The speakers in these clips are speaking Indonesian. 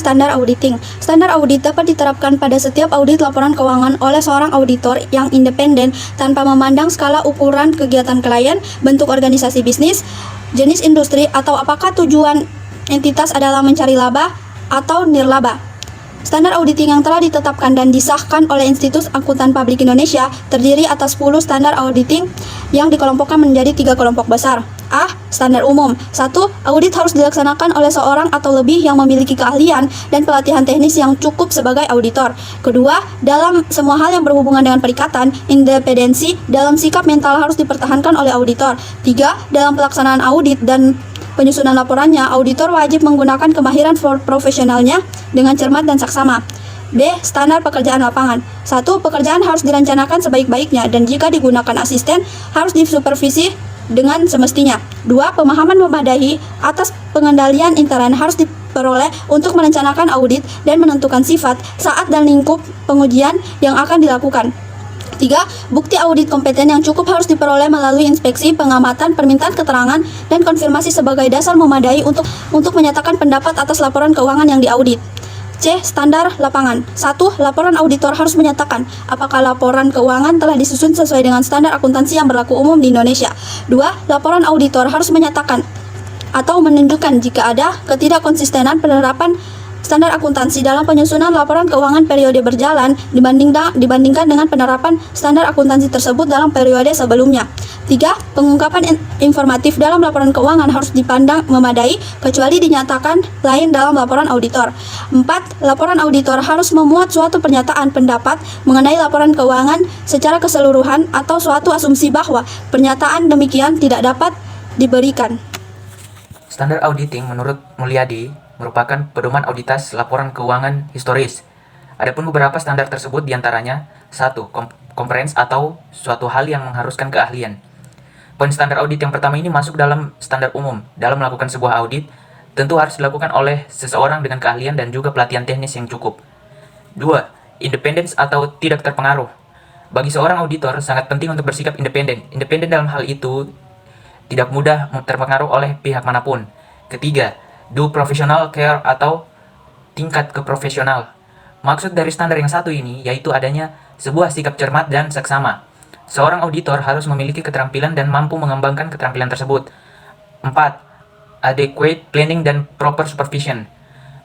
standar auditing. Standar audit dapat diterapkan pada setiap audit laporan keuangan oleh seorang auditor yang independen tanpa memandang skala ukuran kegiatan klien, bentuk organisasi bisnis, jenis industri, atau apakah tujuan entitas adalah mencari laba atau nirlaba. Standar auditing yang telah ditetapkan dan disahkan oleh Institut Akuntan Publik Indonesia terdiri atas 10 standar auditing yang dikelompokkan menjadi 3 kelompok besar. A. Standar umum. 1. Audit harus dilaksanakan oleh seorang atau lebih yang memiliki keahlian dan pelatihan teknis yang cukup sebagai auditor. Kedua, dalam semua hal yang berhubungan dengan perikatan, independensi dalam sikap mental harus dipertahankan oleh auditor. 3. Dalam pelaksanaan audit dan penyusunan laporannya, auditor wajib menggunakan kemahiran profesionalnya dengan cermat dan saksama. B. Standar pekerjaan lapangan. 1. Pekerjaan harus direncanakan sebaik-baiknya dan jika digunakan asisten, harus disupervisi dengan semestinya. 2. Pemahaman memadai atas pengendalian intern harus diperoleh untuk merencanakan audit dan menentukan sifat, saat dan lingkup pengujian yang akan dilakukan. 3. Bukti audit kompeten yang cukup harus diperoleh melalui inspeksi, pengamatan, permintaan keterangan, dan konfirmasi sebagai dasar memadai untuk menyatakan pendapat atas laporan keuangan yang diaudit. C. Standar lapangan. 1. Laporan auditor harus menyatakan apakah laporan keuangan telah disusun sesuai dengan standar akuntansi yang berlaku umum di Indonesia. 2. Laporan auditor harus menyatakan atau menunjukkan jika ada ketidakkonsistenan penerapan standar akuntansi dalam penyusunan laporan keuangan periode berjalan dibandingkan dengan penerapan standar akuntansi tersebut dalam periode sebelumnya. 3. Pengungkapan informatif dalam laporan keuangan harus dipandang memadai kecuali dinyatakan lain dalam laporan auditor. 4. Laporan auditor harus memuat suatu pernyataan pendapat mengenai laporan keuangan secara keseluruhan atau suatu asumsi bahwa pernyataan demikian tidak dapat diberikan. Standar auditing menurut Mulyadi merupakan pedoman auditas laporan keuangan historis. Adapun beberapa standar tersebut diantaranya 1. Compliance atau suatu hal yang mengharuskan keahlian. Poin standar audit yang pertama ini masuk dalam standar umum. Dalam melakukan sebuah audit, tentu harus dilakukan oleh seseorang dengan keahlian dan juga pelatihan teknis yang cukup. 2. Independence atau tidak terpengaruh. Bagi seorang auditor, sangat penting untuk bersikap independen. Independen dalam hal itu tidak mudah terpengaruh oleh pihak manapun. Ketiga, do professional care atau tingkat keprofesional. Maksud dari standar yang satu ini yaitu adanya sebuah sikap cermat dan seksama. Seorang auditor harus memiliki keterampilan dan mampu mengembangkan keterampilan tersebut. 4. Adequate planning dan proper supervision.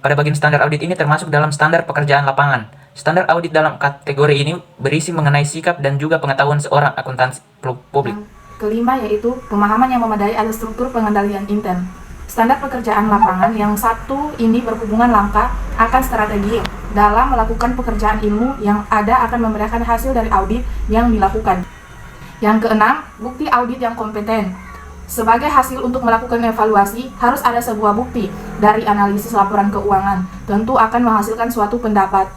Pada bagian standar audit ini termasuk dalam standar pekerjaan lapangan. Standar audit dalam kategori ini berisi mengenai sikap dan juga pengetahuan seorang akuntan publik. Kelima yaitu pemahaman yang memadai atas struktur pengendalian intern. Standar pekerjaan lapangan yang satu ini berhubungan langka akan strategi dalam melakukan pekerjaan ilmu yang ada akan memberikan hasil dari audit yang dilakukan. Yang keenam, bukti audit yang kompeten. Sebagai hasil untuk melakukan evaluasi, harus ada sebuah bukti dari analisis laporan keuangan, tentu akan menghasilkan suatu pendapat.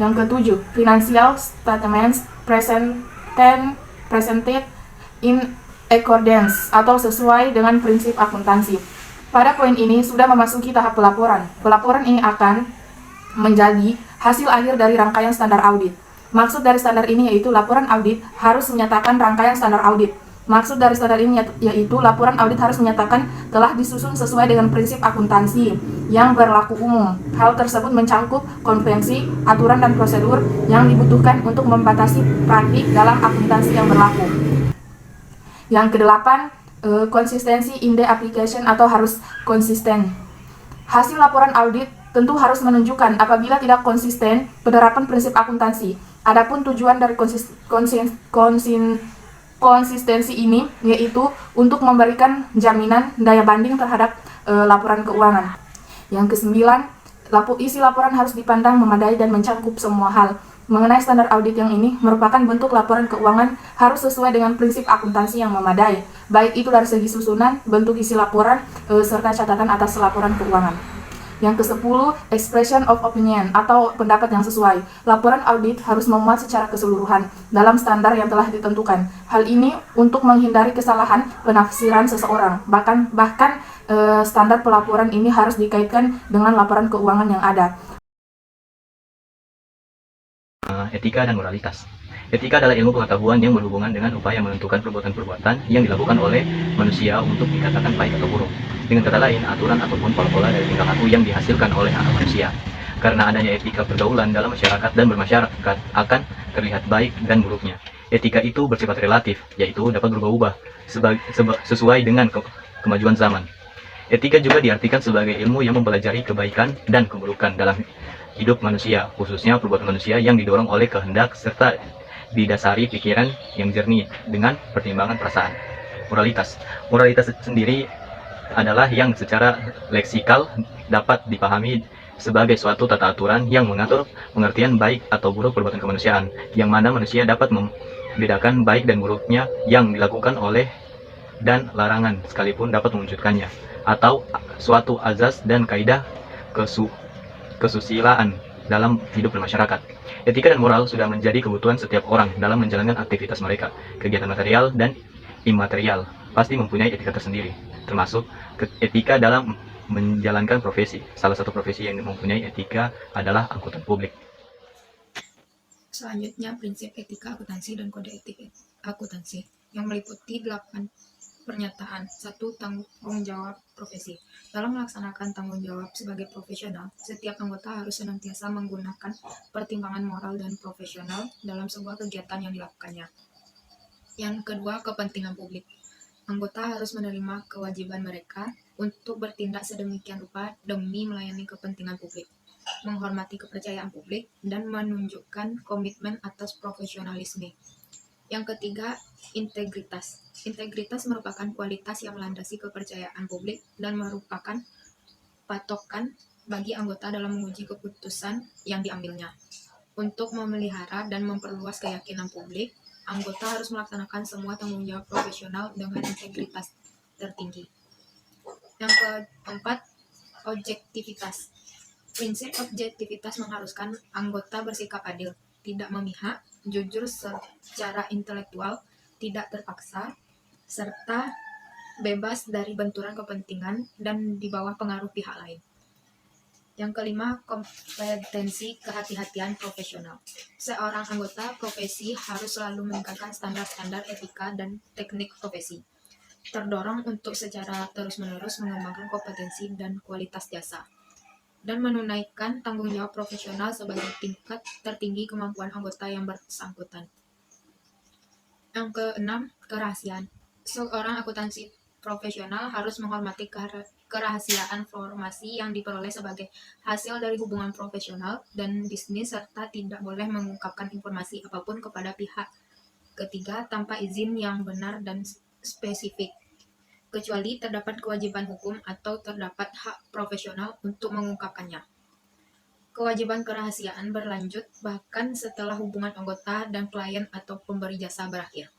Yang ketujuh, financial statements presented in accordance atau sesuai dengan prinsip akuntansi. Pada poin ini sudah memasuki tahap pelaporan. Pelaporan ini akan menjadi hasil akhir dari rangkaian standar audit. Maksud dari standar ini yaitu laporan audit harus menyatakan rangkaian standar audit. Maksud dari standar ini yaitu laporan audit harus menyatakan telah disusun sesuai dengan prinsip akuntansi yang berlaku umum. Hal tersebut mencakup konvensi, aturan dan prosedur yang dibutuhkan untuk membatasi praktik dalam akuntansi yang berlaku. Yang kedelapan, konsistensi in the application atau harus konsisten. Hasil laporan audit tentu harus menunjukkan apabila tidak konsisten penerapan prinsip akuntansi. Adapun tujuan dari konsistensi ini yaitu untuk memberikan jaminan daya banding terhadap laporan keuangan. Yang kesembilan, isi laporan harus dipandang memadai dan mencakup semua hal. Mengenai standar audit yang ini merupakan bentuk laporan keuangan harus sesuai dengan prinsip akuntansi yang memadai, baik itu dari segi susunan, bentuk isi laporan, serta catatan atas laporan keuangan. Yang ke-10, expression of opinion atau pendapat yang sesuai. Laporan audit harus memuat secara keseluruhan dalam standar yang telah ditentukan. Hal ini untuk menghindari kesalahan penafsiran seseorang. Bahkan standar pelaporan ini harus dikaitkan dengan laporan keuangan yang ada. Etika dan moralitas. Etika adalah ilmu pengetahuan yang berhubungan dengan upaya menentukan perbuatan-perbuatan yang dilakukan oleh manusia untuk dikatakan baik atau buruk. Dengan kata lain, aturan ataupun pola-pola dari tingkah laku yang dihasilkan oleh anak manusia. Karena adanya etika pergaulan dalam masyarakat dan bermasyarakat akan terlihat baik dan buruknya. Etika itu bersifat relatif, yaitu dapat berubah-ubah sesuai dengan kemajuan zaman. Etika juga diartikan sebagai ilmu yang mempelajari kebaikan dan keburukan dalam hidup manusia, khususnya perbuatan manusia yang didorong oleh kehendak serta didasari pikiran yang jernih dengan pertimbangan perasaan. Moralitas. Moralitas sendiri adalah yang secara leksikal dapat dipahami sebagai suatu tata aturan yang mengatur pengertian baik atau buruk perbuatan kemanusiaan, yang mana manusia dapat membedakan baik dan buruknya yang dilakukan oleh dan larangan sekalipun dapat mewujudkannya, atau suatu azas dan kaidah kesusilaan dalam hidup bermasyarakat. Etika dan moral sudah menjadi kebutuhan setiap orang dalam menjalankan aktivitas mereka. Kegiatan material dan imaterial pasti mempunyai etika tersendiri, termasuk etika dalam menjalankan profesi. Salah satu profesi yang mempunyai etika adalah angkutan publik. Selanjutnya, prinsip etika akuntansi dan kode etik akuntansi yang meliputi 8 pernyataan. 1. Tanggung jawab profesi. Dalam melaksanakan tanggung jawab sebagai profesional, setiap anggota harus senantiasa menggunakan pertimbangan moral dan profesional dalam sebuah kegiatan yang dilakukannya. Yang kedua, kepentingan publik. Anggota harus menerima kewajiban mereka untuk bertindak sedemikian rupa demi melayani kepentingan publik, menghormati kepercayaan publik, dan menunjukkan komitmen atas profesionalisme. Yang ketiga, integritas. Integritas merupakan kualitas yang melandasi kepercayaan publik dan merupakan patokan bagi anggota dalam menguji keputusan yang diambilnya. Untuk memelihara dan memperluas keyakinan publik, anggota harus melaksanakan semua tanggung jawab profesional dengan integritas tertinggi. Yang keempat, objektivitas. Prinsip objektivitas mengharuskan anggota bersikap adil, tidak memihak, jujur secara intelektual, tidak terpaksa, serta bebas dari benturan kepentingan dan di bawah pengaruh pihak lain. Yang kelima, kompetensi kehati-hatian profesional. Seorang anggota profesi harus selalu meningkatkan standar-standar etika dan teknik profesi, terdorong untuk secara terus-menerus mengembangkan kompetensi dan kualitas jasa, dan menunaikan tanggung jawab profesional sebagai tingkat tertinggi kemampuan anggota yang bersangkutan. Yang keenam, kerahasiaan. Seorang akuntansi profesional harus menghormati kerahasiaan informasi yang diperoleh sebagai hasil dari hubungan profesional dan bisnis, serta tidak boleh mengungkapkan informasi apapun kepada pihak ketiga tanpa izin yang benar dan spesifik, kecuali terdapat kewajiban hukum atau terdapat hak profesional untuk mengungkapkannya. Kewajiban kerahasiaan berlanjut bahkan setelah hubungan anggota dan klien atau pemberi jasa berakhir.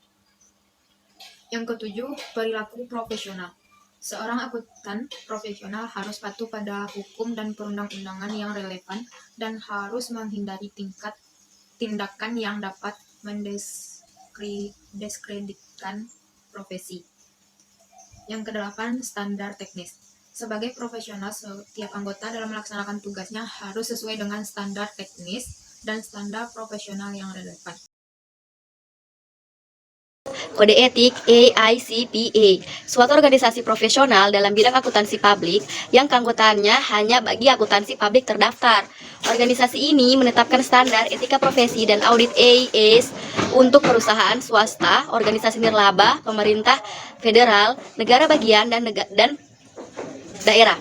Yang ketujuh, perilaku profesional. Seorang akuntan profesional harus patuh pada hukum dan perundang-undangan yang relevan dan harus menghindari tindakan yang dapat mendiskreditkan profesi. Yang kedelapan, standar teknis. Sebagai profesional, setiap anggota dalam melaksanakan tugasnya harus sesuai dengan standar teknis dan standar profesional yang relevan. Kode etik AICPA, suatu organisasi profesional dalam bidang akuntansi publik yang keanggotaannya hanya bagi akuntansi publik terdaftar. Organisasi ini menetapkan standar etika profesi dan audit AS untuk perusahaan swasta, organisasi nirlaba, pemerintah federal, negara bagian, dan daerah.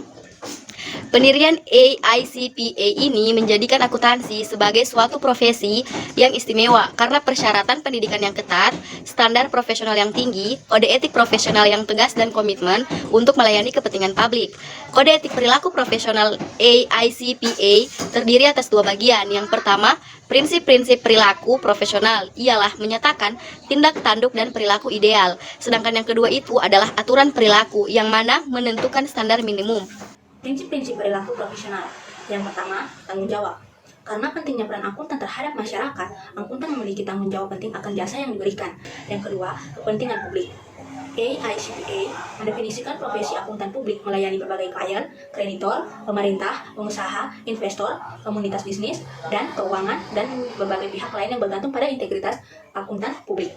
Pendirian AICPA ini menjadikan akuntansi sebagai suatu profesi yang istimewa karena persyaratan pendidikan yang ketat, standar profesional yang tinggi, kode etik profesional yang tegas, dan komitmen untuk melayani kepentingan publik. Kode etik perilaku profesional AICPA terdiri atas 2 bagian. Yang pertama, prinsip-prinsip perilaku profesional ialah menyatakan tindak tanduk dan perilaku ideal. Sedangkan yang kedua itu adalah aturan perilaku yang mana menentukan standar minimum. Prinsip-prinsip perilaku profesional. Yang pertama, tanggung jawab. Karena pentingnya peran akuntan terhadap masyarakat, akuntan memiliki tanggung jawab penting akan jasa yang diberikan. Yang kedua, kepentingan publik. AICPA mendefinisikan profesi akuntan publik melayani berbagai klien, kreditor, pemerintah, pengusaha, investor, komunitas bisnis, dan keuangan, dan berbagai pihak lain yang bergantung pada integritas akuntan publik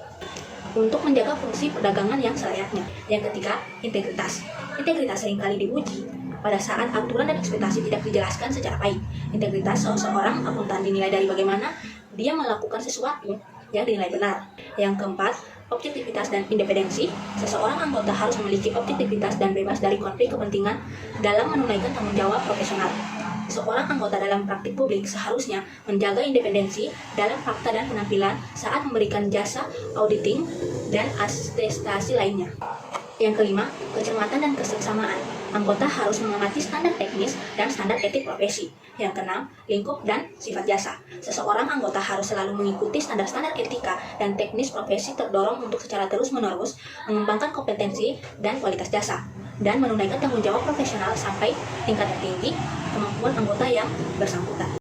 untuk menjaga fungsi perdagangan yang selayaknya. Yang ketiga, integritas. Integritas seringkali diuji pada saat aturan dan ekspektasi tidak dijelaskan secara baik. Integritas seseorang akuntan dinilai dari bagaimana dia melakukan sesuatu yang dinilai benar. Yang keempat, objektivitas dan independensi. Seseorang anggota harus memiliki objektivitas dan bebas dari konflik kepentingan dalam menunaikan tanggung jawab profesional. Seorang anggota dalam praktik publik seharusnya menjaga independensi dalam fakta dan penampilan saat memberikan jasa auditing dan atestasi lainnya. Yang kelima, kecermatan dan keseksamaan. Anggota harus mengamati standar teknis dan standar etik profesi. Yang keenam, lingkup dan sifat jasa. Seseorang anggota harus selalu mengikuti standar-standar etika dan teknis profesi, terdorong untuk secara terus-menerus mengembangkan kompetensi dan kualitas jasa, dan menunaikan tanggung jawab profesional sampai tingkat tertinggi kemampuan anggota yang bersangkutan.